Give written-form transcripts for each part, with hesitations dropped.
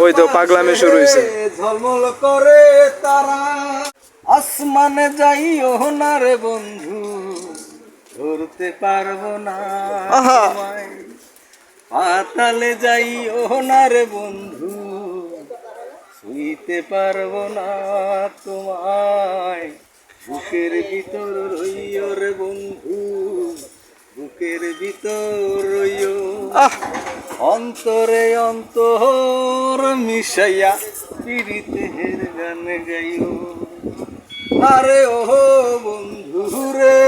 ওই তো পাগলামি শুরু হয়েছে। ঝলমল করে তারা, আসমানে যাইও না রে বন্ধু, ধরতে পারবো না তোমায়। পাতালে যাইও না রে বন্ধু, ছুঁইতে পারবো না তোমায়। বুকের ভিতর রইও রে বন্ধু, বুকের ভিতর রইও। অন্তরে অন্তর মিশাইয়া পীড়িতের গান গাইও। আরে ও বন্ধু রে,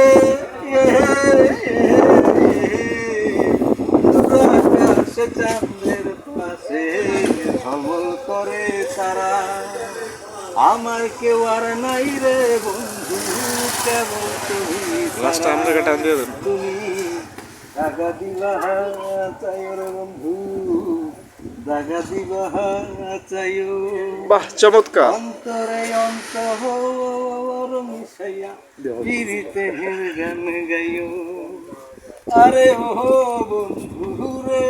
আকাশে চাঁদের পাশে ঝলমল করে তারা, আমার কেউ আর নাই রে বন্ধু, কেবল তুমি তুমি দাগা দিবা চাইও রে বন্ধু, দাগা দিবা চাইও। বাহ, চমৎকার। অন্তরে অন্তর মিশাইয়া পীড়িতের গান গাইও। আরে ও বন্ধু রে,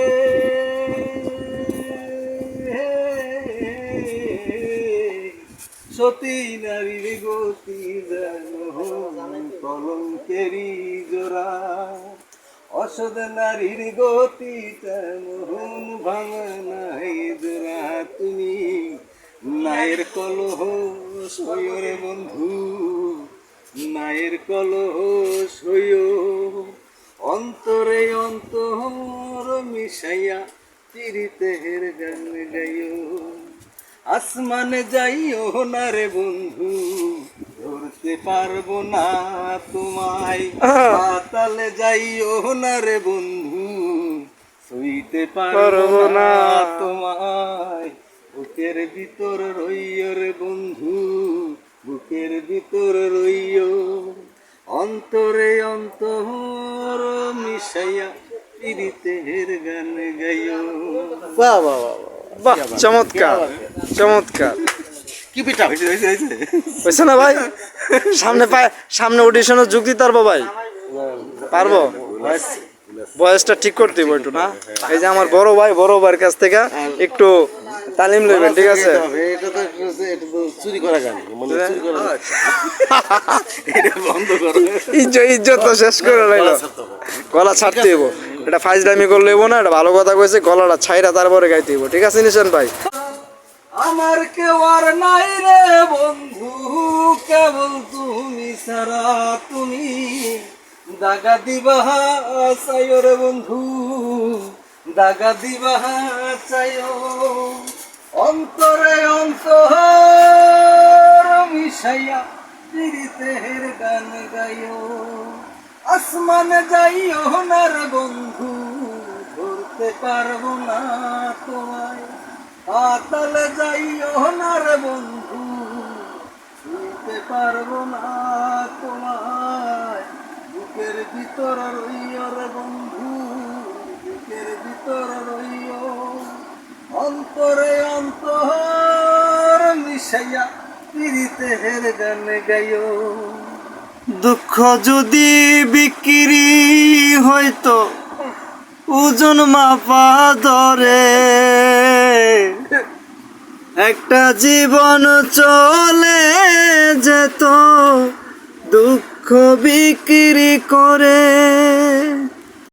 সতী নারীর গতি জানো কলঙ্কেরই জোড়া, অসদ নারীর গতি তেমন ভাঙনাই জোড়া। তুমি নায়ের কলহ সইও রে বন্ধু, নায়ের কলহ সইও। অন্তরে অন্তর মিশাইয়া পীড়িতের গান গাইও। আসমানে যাইও না রে বন্ধু, ধরতে পারবো না তোমায়। পাতালে যাইও না রে বন্ধু, ছুঁইতে পারবো না তোমায়। বুকের ভিতর রইও রে বন্ধু, বুকের ভিতর রইও। অন্তরে অন্তর মিশাইয়া পীড়িতের গান গাইও। বাহ বাহ বাহ বাহ, চমৎকার চমৎকার। কি পিঠা হয়েছে হয়েছে না ভাই? সামনে অডিশনে যোগ দিতে পারবো ভাই? পারবো? বয়সটা ঠিক করতে হইব একটু না? এই যে আমার বড় ভাইয়ের কাছ থেকে একটু তালিম লইবেন, ঠিক আছে? এটা তো চুরি করা গান, মানে চুরি করা, এটা বন্ধ করো। ইজ্জত তো শেষ করে লাইল, গলা ছাড়তে হইব। এটা ফাইজলামি করলে হইব না, এটা ভালো কথা কইছে, গলাটা ছাইরা তারপরে গাইতে হইব, ঠিক আছে নিশান ভাই? আমার কেউ আর নাই রে বন্ধু, কেবল তুমি সারা, তুমি দাগা দিবা চাইও রে বন্ধু, দাগা দিবা চাইও। অন্তরে অন্তর মিশাইয়া পীড়িতের গান গাইও। আসমানে যাইও না রে বন্ধু, ধরতে পারবো না তোমায়। পাতালে যাইও না রে বন্ধু, ছুঁইতে পারবো না তোমায়। বুকের ভিতর রইও রে বন্ধু, বুকের ভিতর রইও। অন্তরে অন্তর মিশাইয়া পীড়িতের গান গাইও। দুঃখ যদি বিক্রি হইতো ওজন মাপা ধরে, একটা জীবন চলে যেত দুঃখ বিক্রি করে।